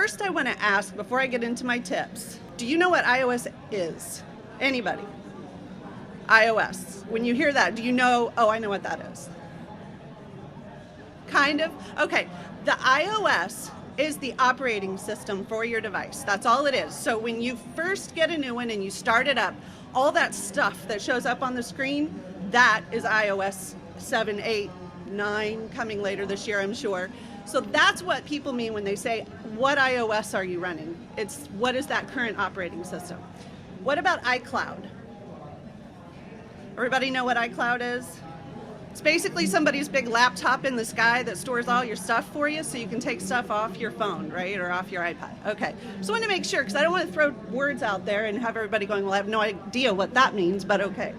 first I want to ask, before I get into my tips, do you know what iOS is? Anybody? iOS. When you hear that, do you know, oh, I know what that is? Kind of? Okay. The iOS is the operating system for your device. That's all it is. So when you first get a new one and you start it up, all that stuff that shows up on the screen, that is iOS 7, 8, 9, coming later this year, I'm sure. So that's what people mean when they say, what iOS are you running? It's what is that current operating system? What about iCloud? Everybody know what iCloud is? It's basically somebody's big laptop in the sky that stores all your stuff for you so you can take stuff off your phone, right? Or off your iPad. Okay. Just want to make sure because I don't want to throw words out there and have everybody going, well, I have no idea what that means, but okay.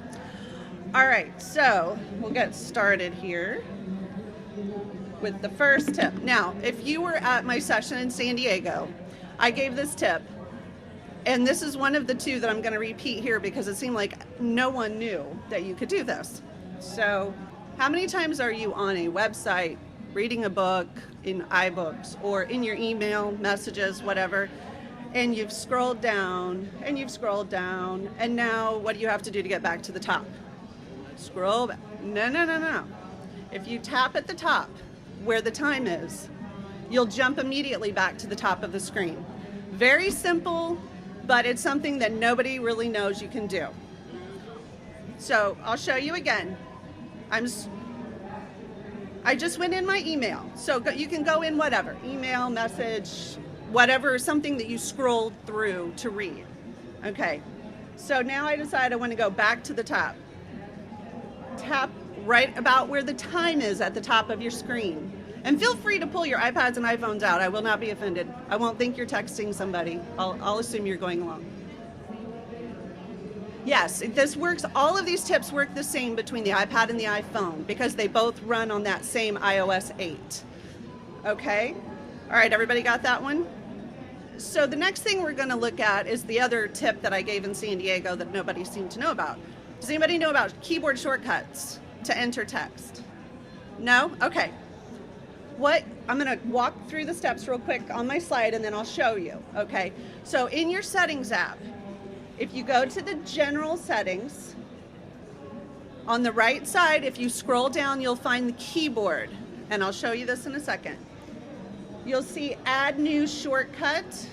All right. So we'll get started here with the first tip. Now, if you were at my session in San Diego, I gave this tip. And this is one of the two that I'm going to repeat here because it seemed like no one knew that you could do this. So how many times are you on a website, reading a book in iBooks or in your email, messages, whatever, and you've scrolled down and you've scrolled down, and now what do you have to do to get back to the top? Scroll back. No. If you tap at the top where the time is, you'll jump immediately back to the top of the screen. Very simple, but it's something that nobody really knows you can do. So I'll show you again. I just went in my email. So you can go in whatever, email, message, whatever, something that you scrolled through to read. Okay, so now I decide I want to go back to the top. Tap right about where the time is at the top of your screen. And feel free to pull your iPads and iPhones out. I will not be offended. I won't think you're texting somebody. I'll assume you're going along. Yes, this works. All of these tips work the same between the iPad and the iPhone because they both run on that same iOS 8. Okay? All right, everybody got that one? So the next thing we're going to look at is the other tip that I gave in San Diego that nobody seemed to know about. Does anybody know about keyboard shortcuts to enter text? No? Okay. I'm going to walk through the steps real quick on my slide and then I'll show you. Okay? So in your settings app, if you go to the general settings, on the right side, if you scroll down, you'll find the keyboard. And I'll show you this in a second. You'll see add new shortcut.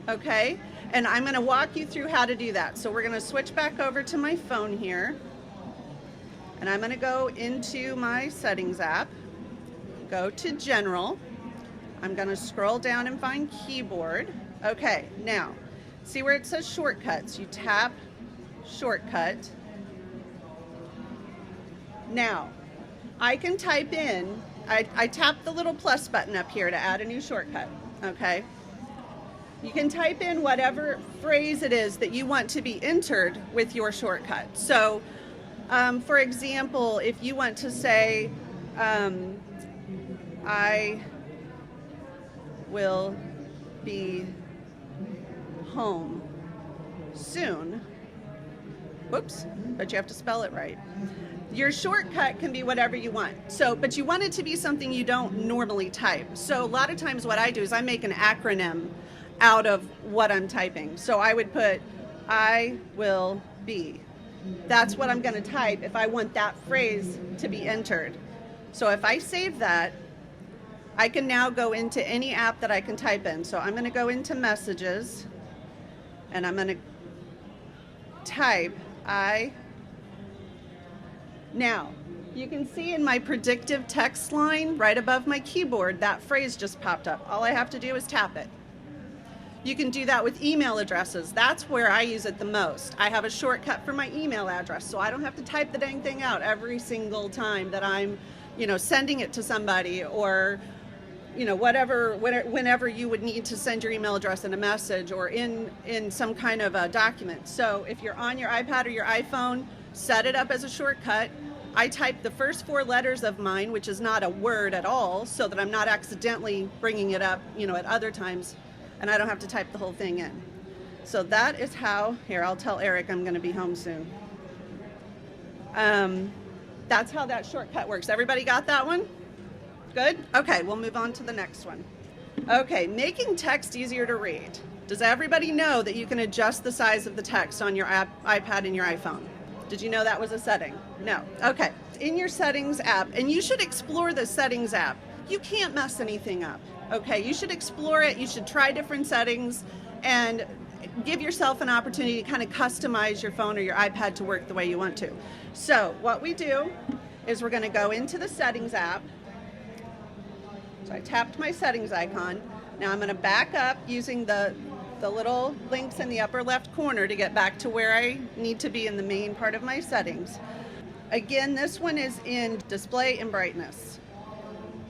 Okay? And I'm going to walk you through how to do that. So we're going to switch back over to my phone here. And I'm going to go into my settings app. Go to general. I'm going to scroll down and find keyboard. Okay, now, see where it says shortcuts. You tap shortcut. Now, I can type in, I tap the little plus button up here to add a new shortcut, okay? You can type in whatever phrase it is that you want to be entered with your shortcut. So, for example, if you want to say, I will be home soon. Whoops, but you have to spell it right. Your shortcut can be whatever you want. So, but you want it to be something you don't normally type. So a lot of times what I do is I make an acronym out of what I'm typing. So I would put, I will be. That's what I'm going to type if I want that phrase to be entered. So if I save that, I can now go into any app that I can type in. So I'm going to go into messages and I'm going to type Now, you can see in my predictive text line right above my keyboard, that phrase just popped up. All I have to do is tap it. You can do that with email addresses. That's where I use it the most. I have a shortcut for my email address, so I don't have to type the dang thing out every single time that I'm, sending it to somebody or, whenever you would need to send your email address in a message or in some kind of a document. So if you're on your iPad or your iPhone, set it up as a shortcut. I type the first 4 letters of mine, which is not a word at all, so that I'm not accidentally bringing it up, at other times, and I don't have to type the whole thing in. So that is how, here, I'll tell Eric I'm going to be home soon. That's how that shortcut works. Everybody got that one? Good? Okay, we'll move on to the next one. Okay, making text easier to read. Does everybody know that you can adjust the size of the text on your iPad and your iPhone? Did you know that was a setting? No. Okay. In your settings app, and you should explore the settings app. You can't mess anything up. Okay, you should explore it. You should try different settings and give yourself an opportunity to kind of customize your phone or your iPad to work the way you want to. So what we do is we're going to go into the settings app. So I tapped my settings icon. Now I'm going to back up using the little links in the upper left corner to get back to where I need to be in the main part of my settings. Again, this one is in display and brightness.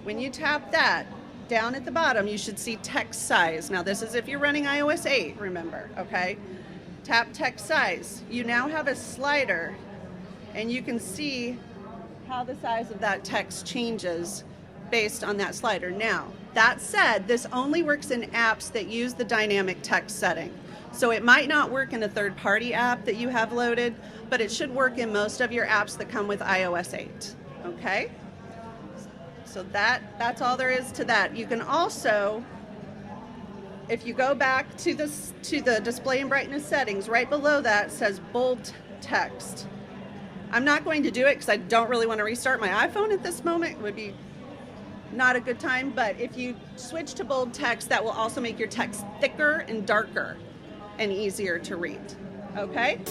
When you tap that, down at the bottom you should see text size. Now this is if you're running iOS 8, remember, okay? Tap text size. You now have a slider and you can see how the size of that text changes based on that slider. Now, that said, this only works in apps that use the dynamic text setting. So it might not work in a third-party app that you have loaded, but it should work in most of your apps that come with iOS 8, okay? So that's all there is to that. You can also, if you go back to the display and brightness settings, right below that says bold text. I'm not going to do it because I don't really want to restart my iPhone at this moment. It would be not a good time, but if you switch to bold text, that will also make your text thicker and darker and easier to read, okay?